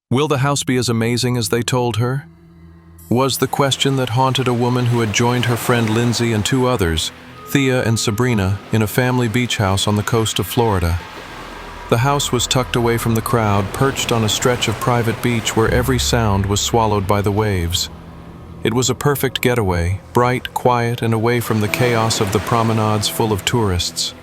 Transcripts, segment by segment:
Will the house be as amazing as they told her? Was the question that haunted a woman who had joined her friend Lindsay and two others, Thea and Sabrina, in a family beach house on the coast of Florida. The house was tucked away from the crowd, perched on a stretch of private beach where every sound was swallowed by the waves. It was a perfect getaway, bright, quiet, and away from the chaos of the promenades full of tourists.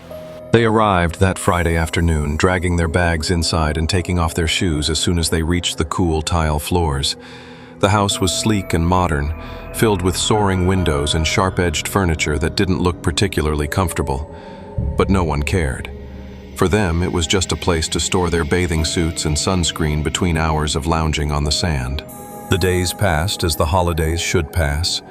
They arrived that Friday afternoon, dragging their bags inside and taking off their shoes as soon as they reached the cool tile floors. The house was sleek and modern, filled with soaring windows and sharp-edged furniture that didn't look particularly comfortable. But no one cared. For them, it was just a place to store their bathing suits and sunscreen between hours of lounging on the sand. The days passed as the holidays should pass.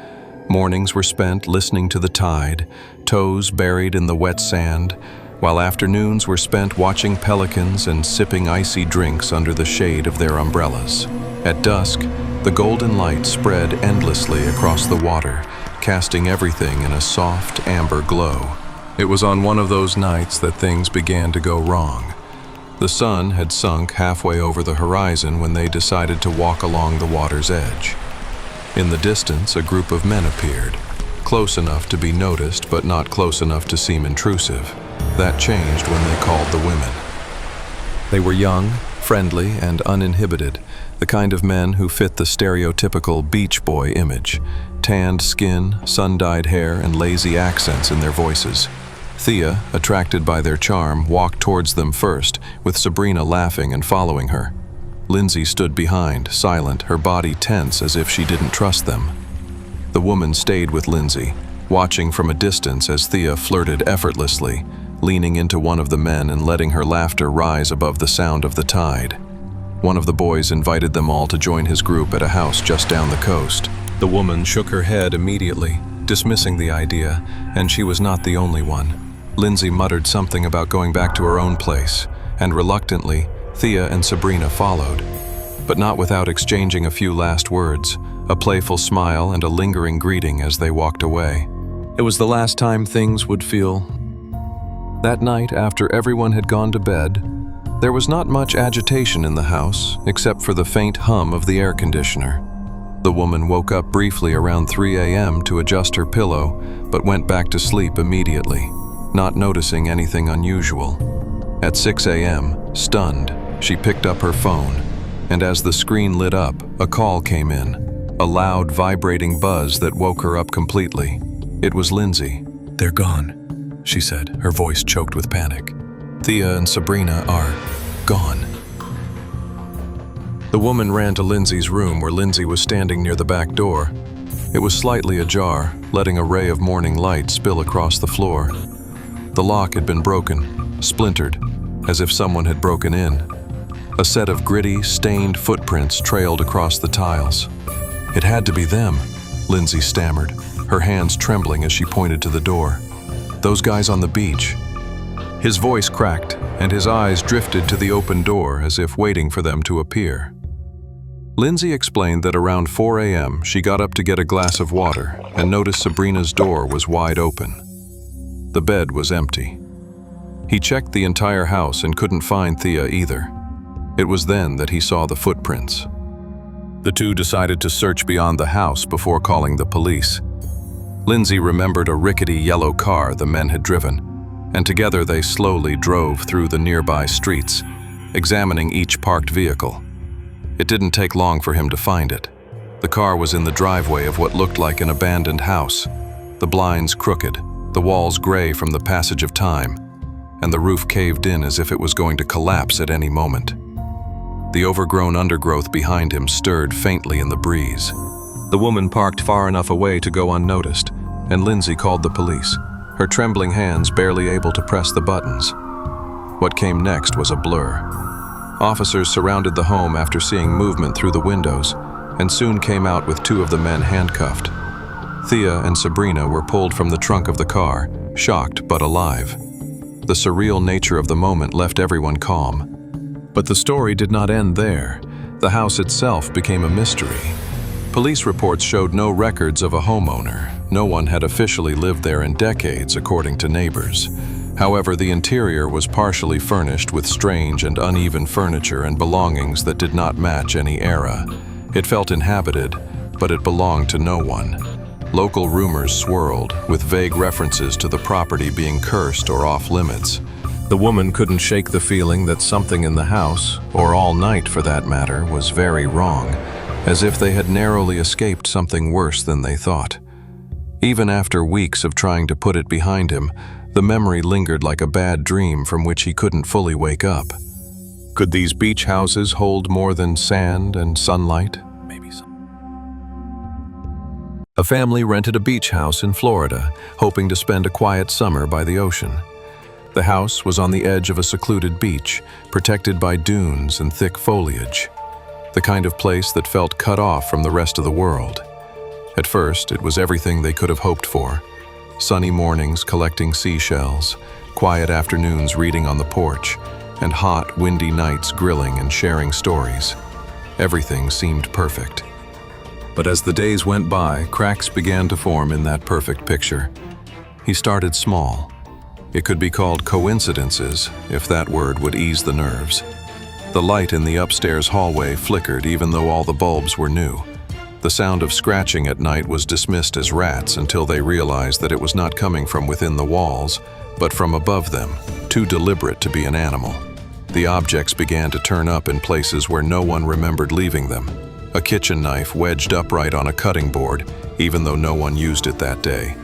Mornings were spent listening to the tide, toes buried in the wet sand, while afternoons were spent watching pelicans and sipping icy drinks under the shade of their umbrellas. At dusk, the golden light spread endlessly across the water, casting everything in a soft, amber glow. It was on one of those nights that things began to go wrong. The sun had sunk halfway over the horizon when they decided to walk along the water's edge. In the distance, a group of men appeared, close enough to be noticed but not close enough to seem intrusive. That changed when they called the women. They were young, friendly, and uninhibited, the kind of men who fit the stereotypical beach boy image: tanned skin, sun-dyed hair, and lazy accents in their voices. Thea, attracted by their charm, walked towards them first, with Sabrina laughing and following her. Lindsay stood behind, silent, her body tense as if she didn't trust them. The woman stayed with Lindsay, watching from a distance as Thea flirted effortlessly, leaning into one of the men and letting her laughter rise above the sound of the tide. One of the boys invited them all to join his group at a house just down the coast. The woman shook her head immediately, dismissing the idea, and she was not the only one. Lindsay muttered something about going back to her own place, and reluctantly, Thea and Sabrina followed, but not without exchanging a few last words, a playful smile and a lingering greeting as they walked away. It was the last time things would feel. That night, after everyone had gone to bed, there was not much agitation in the house, except for the faint hum of the air conditioner. The woman woke up briefly around 3 a.m. to adjust her pillow, but went back to sleep immediately, not noticing anything unusual. At 6 a.m., stunned, she picked up her phone, and as the screen lit up, a call came in, a loud, vibrating buzz that woke her up completely. It was Lindsay. "They're gone," she said, her voice choked with panic. "Thea and Sabrina are gone." The woman ran to Lindsay's room where Lindsay was standing near the back door. It was slightly ajar, letting a ray of morning light spill across the floor. The lock had been broken, splintered, as if someone had broken in. A set of gritty, stained footprints trailed across the tiles. "It had to be them," Lindsay stammered, her hands trembling as she pointed to the door. "Those guys on the beach." His voice cracked, and his eyes drifted to the open door as if waiting for them to appear. Lindsay explained that around 4 a.m. she got up to get a glass of water and noticed Sabrina's door was wide open. The bed was empty. He checked the entire house and couldn't find Thea either. It was then that he saw the footprints. The two decided to search beyond the house before calling the police. Lindsay remembered a rickety yellow car the men had driven, and together they slowly drove through the nearby streets, examining each parked vehicle. It didn't take long for him to find it. The car was in the driveway of what looked like an abandoned house, the blinds crooked, the walls gray from the passage of time, and the roof caved in as if it was going to collapse at any moment. The overgrown undergrowth behind him stirred faintly in the breeze. The woman parked far enough away to go unnoticed, and Lindsay called the police, her trembling hands barely able to press the buttons. What came next was a blur. Officers surrounded the home after seeing movement through the windows, and soon came out with two of the men handcuffed. Thea and Sabrina were pulled from the trunk of the car, shocked but alive. The surreal nature of the moment left everyone calm. But the story did not end there. The house itself became a mystery. Police reports showed no records of a homeowner. No one had officially lived there in decades, according to neighbors. However, the interior was partially furnished with strange and uneven furniture and belongings that did not match any era. It felt inhabited, but it belonged to no one. Local rumors swirled, with vague references to the property being cursed or off-limits. The woman couldn't shake the feeling that something in the house, or all night for that matter, was very wrong, as if they had narrowly escaped something worse than they thought. Even after weeks of trying to put it behind him, the memory lingered like a bad dream from which he couldn't fully wake up. Could these beach houses hold more than sand and sunlight? Maybe some. A family rented a beach house in Florida, hoping to spend a quiet summer by the ocean. The house was on the edge of a secluded beach, protected by dunes and thick foliage. The kind of place that felt cut off from the rest of the world. At first, it was everything they could have hoped for. Sunny mornings collecting seashells, quiet afternoons reading on the porch, and hot, windy nights grilling and sharing stories. Everything seemed perfect. But as the days went by, cracks began to form in that perfect picture. He started small. It could be called coincidences, if that word would ease the nerves. The light in the upstairs hallway flickered even though all the bulbs were new. The sound of scratching at night was dismissed as rats until they realized that it was not coming from within the walls, but from above them, too deliberate to be an animal. The objects began to turn up in places where no one remembered leaving them. A kitchen knife wedged upright on a cutting board, even though no one used it that day.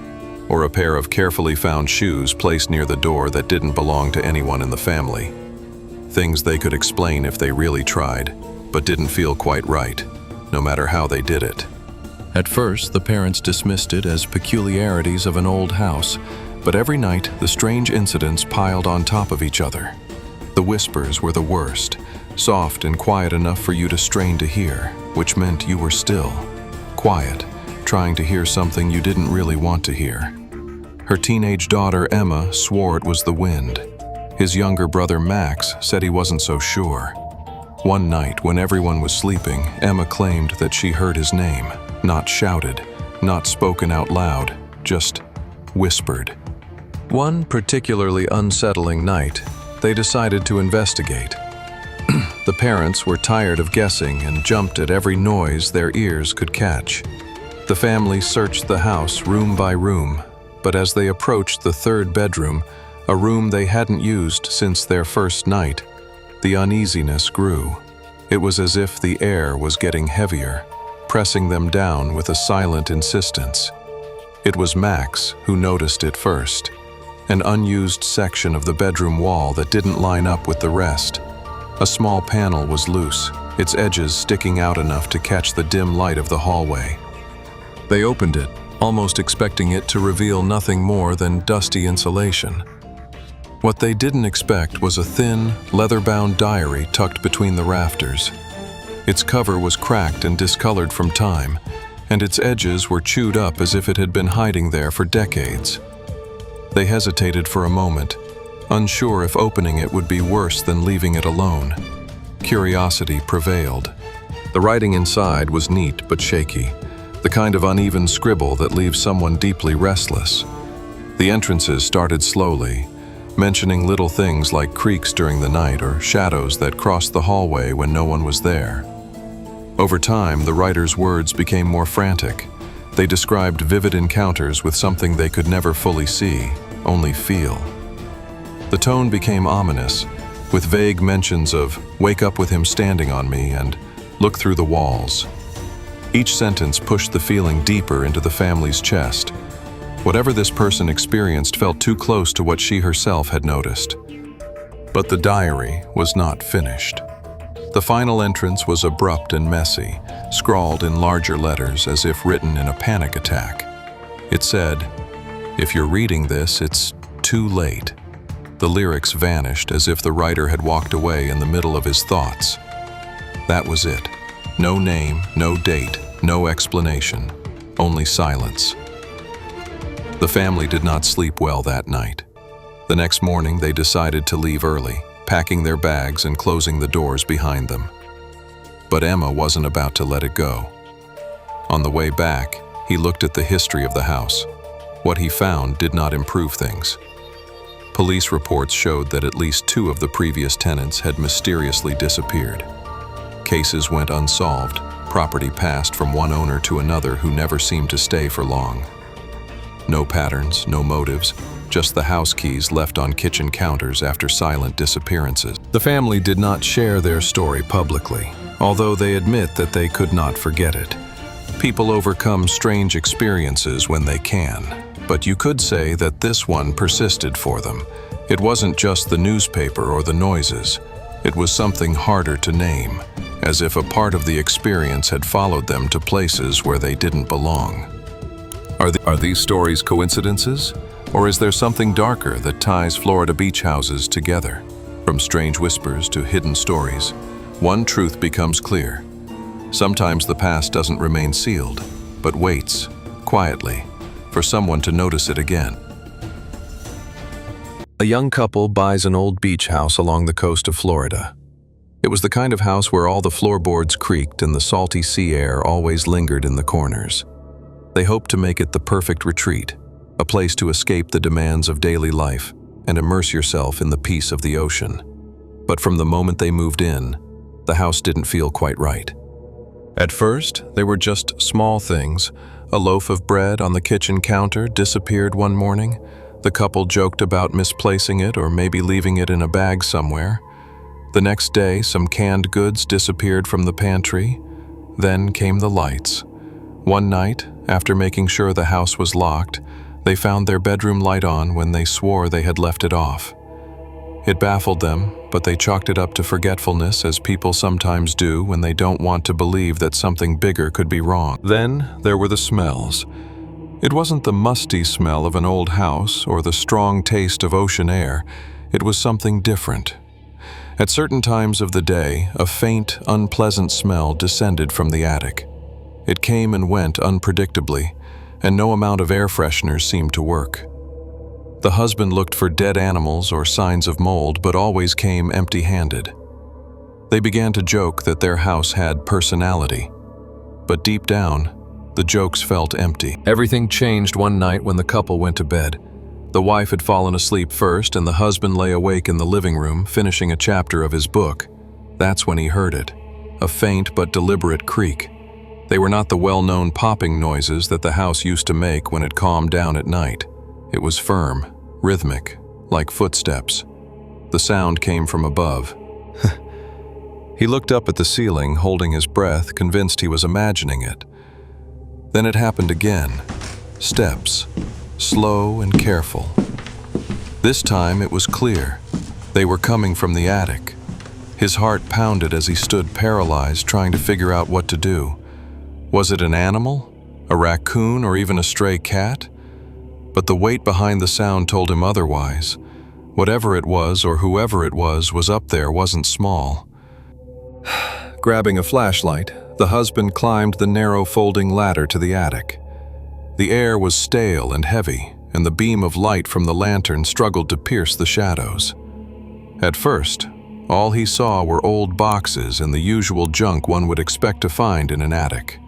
Or a pair of carefully found shoes placed near the door that didn't belong to anyone in the family. Things they could explain if they really tried, but didn't feel quite right, no matter how they did it. At first, the parents dismissed it as peculiarities of an old house, but every night the strange incidents piled on top of each other. The whispers were the worst, soft and quiet enough for you to strain to hear, which meant you were still, quiet, trying to hear something you didn't really want to hear. Her teenage daughter Emma swore it was the wind. His younger brother Max said he wasn't so sure. One night, when everyone was sleeping, Emma claimed that she heard his name, not shouted, not spoken out loud, just whispered. One particularly unsettling night, they decided to investigate. The parents were tired of guessing and jumped at every noise their ears could catch. The family searched the house room by room, but as they approached the third bedroom, a room they hadn't used since their first night, the uneasiness grew. It was as if the air was getting heavier, pressing them down with a silent insistence. It was Max who noticed it first, an unused section of the bedroom wall that didn't line up with the rest. A small panel was loose, its edges sticking out enough to catch the dim light of the hallway. They opened it, almost expecting it to reveal nothing more than dusty insulation. What they didn't expect was a thin, leather-bound diary tucked between the rafters. Its cover was cracked and discolored from time, and its edges were chewed up as if it had been hiding there for decades. They hesitated for a moment, unsure if opening it would be worse than leaving it alone. Curiosity prevailed. The writing inside was neat but shaky, the kind of uneven scribble that leaves someone deeply restless. The entrances started slowly, mentioning little things like creaks during the night or shadows that crossed the hallway when no one was there. Over time, the writer's words became more frantic. They described vivid encounters with something they could never fully see, only feel. The tone became ominous, with vague mentions of "wake up with him standing on me" and "look through the walls." Each sentence pushed the feeling deeper into the family's chest. Whatever this person experienced felt too close to what she herself had noticed. But the diary was not finished. The final entrance was abrupt and messy, scrawled in larger letters as if written in a panic attack. It said, "If you're reading this, it's too late." The lyrics vanished as if the writer had walked away in the middle of his thoughts. That was it. No name, no date, no explanation, only silence. The family did not sleep well that night. The next morning, they decided to leave early, packing their bags and closing the doors behind them. But Emma wasn't about to let it go. On the way back, he looked at the history of the house. What he found did not improve things. Police reports showed that at least 2 of the previous tenants had mysteriously disappeared. Cases went unsolved, property passed from one owner to another who never seemed to stay for long. No patterns, no motives, just the house keys left on kitchen counters after silent disappearances. The family did not share their story publicly, although they admit that they could not forget it. People overcome strange experiences when they can, but you could say that this one persisted for them. It wasn't just the newspaper or the noises. It was something harder to name, as if a part of the experience had followed them to places where they didn't belong. Are these stories coincidences? Or is there something darker that ties Florida beach houses together? From strange whispers to hidden stories, one truth becomes clear. Sometimes the past doesn't remain sealed, but waits, quietly, for someone to notice it again. A young couple buys an old beach house along the coast of Florida. It was the kind of house where all the floorboards creaked and the salty sea air always lingered in the corners. They hoped to make it the perfect retreat, a place to escape the demands of daily life and immerse yourself in the peace of the ocean. But from the moment they moved in, the house didn't feel quite right. At first, they were just small things. A loaf of bread on the kitchen counter disappeared one morning. The couple joked about misplacing it or maybe leaving it in a bag somewhere. The next day, some canned goods disappeared from the pantry. Then came the lights. One night, after making sure the house was locked, they found their bedroom light on when they swore they had left it off. It baffled them, but they chalked it up to forgetfulness, as people sometimes do when they don't want to believe that something bigger could be wrong. Then there were the smells. It wasn't the musty smell of an old house or the strong taste of ocean air. It was something different. At certain times of the day, a faint, unpleasant smell descended from the attic. It came and went unpredictably, and no amount of air fresheners seemed to work. The husband looked for dead animals or signs of mold, but always came empty-handed. They began to joke that their house had personality, but deep down, the jokes felt empty. Everything changed one night when the couple went to bed. The wife had fallen asleep first, and the husband lay awake in the living room, finishing a chapter of his book. That's when he heard it, a faint but deliberate creak. They were not the well-known popping noises that the house used to make when it calmed down at night. It was firm, rhythmic, like footsteps. The sound came from above. He looked up at the ceiling, holding his breath, convinced he was imagining it. Then it happened again. Steps, slow and careful. This time it was clear. They were coming from the attic. His heart pounded as he stood paralyzed, trying to figure out what to do. Was it an animal, a raccoon, or even a stray cat? But the weight behind the sound told him otherwise. Whatever it was, or whoever it was up there, wasn't small. Grabbing a flashlight, the husband climbed the narrow folding ladder to the attic. The air was stale and heavy, and the beam of light from the lantern struggled to pierce the shadows. At first, all he saw were old boxes and the usual junk one would expect to find in an attic.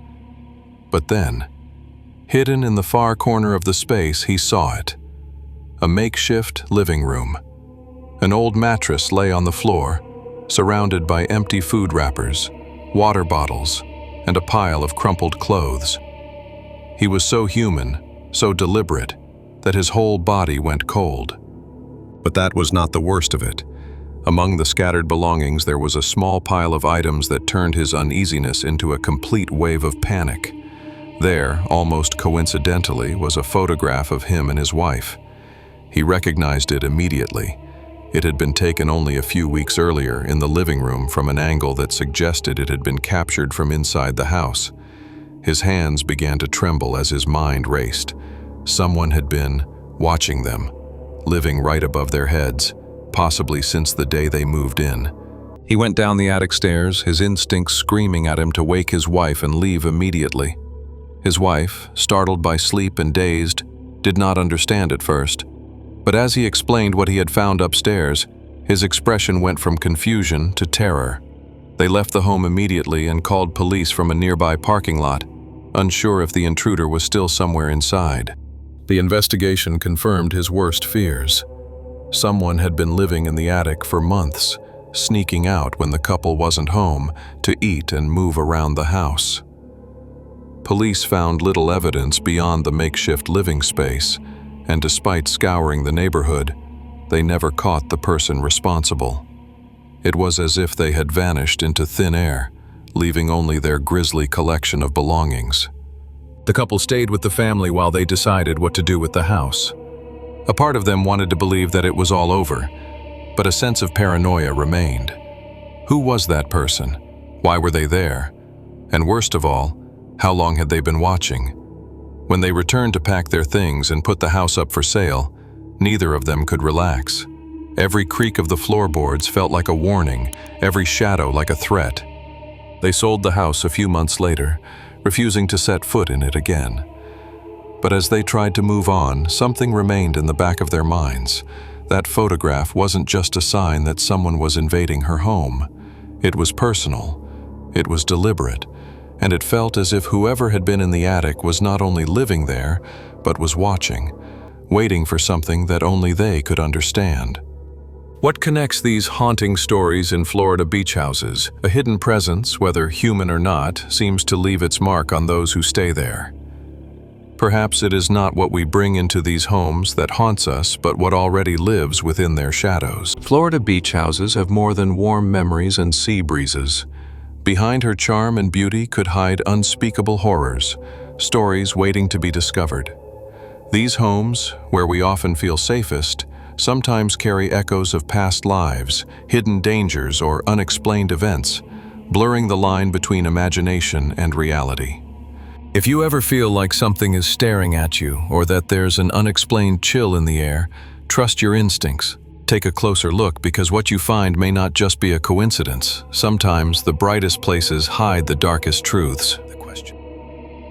But then, hidden in the far corner of the space, he saw it. A makeshift living room. An old mattress lay on the floor, surrounded by empty food wrappers, water bottles, and a pile of crumpled clothes. He was so human, so deliberate, that his whole body went cold. But that was not the worst of it. Among the scattered belongings, there was a small pile of items that turned his uneasiness into a complete wave of panic. There, almost coincidentally, was a photograph of him and his wife. He recognized it immediately. It had been taken only a few weeks earlier in the living room from an angle that suggested it had been captured from inside the house. His hands began to tremble as his mind raced. Someone had been watching them, living right above their heads, possibly since the day they moved in. He went down the attic stairs, his instincts screaming at him to wake his wife and leave immediately. His wife, startled by sleep and dazed, did not understand at first. But as he explained what he had found upstairs, his expression went from confusion to terror. They left the home immediately and called police from a nearby parking lot, unsure if the intruder was still somewhere inside. The investigation confirmed his worst fears. Someone had been living in the attic for months, sneaking out when the couple wasn't home to eat and move around the house. Police found little evidence beyond the makeshift living space, and despite scouring the neighborhood, they never caught the person responsible. It was as if they had vanished into thin air, leaving only their grisly collection of belongings. The couple stayed with the family while they decided what to do with the house. A part of them wanted to believe that it was all over, but a sense of paranoia remained. Who was that person? Why were they there? And worst of all, how long had they been watching? When they returned to pack their things and put the house up for sale, neither of them could relax. Every creak of the floorboards felt like a warning, every shadow like a threat. They sold the house a few months later, refusing to set foot in it again. But as they tried to move on, something remained in the back of their minds. That photograph wasn't just a sign that someone was invading her home. It was personal, it was deliberate, and it felt as if whoever had been in the attic was not only living there, but was watching, waiting for something that only they could understand. What connects these haunting stories in Florida beach houses? A hidden presence, whether human or not, seems to leave its mark on those who stay there. Perhaps it is not what we bring into these homes that haunts us, but what already lives within their shadows. Florida beach houses have more than warm memories and sea breezes. Behind her charm and beauty could hide unspeakable horrors, stories waiting to be discovered. These homes, where we often feel safest, sometimes carry echoes of past lives, hidden dangers, or unexplained events, blurring the line between imagination and reality. If you ever feel like something is staring at you, or that there's an unexplained chill in the air, trust your instincts. Take a closer look, because what you find may not just be a coincidence. Sometimes the brightest places hide the darkest truths,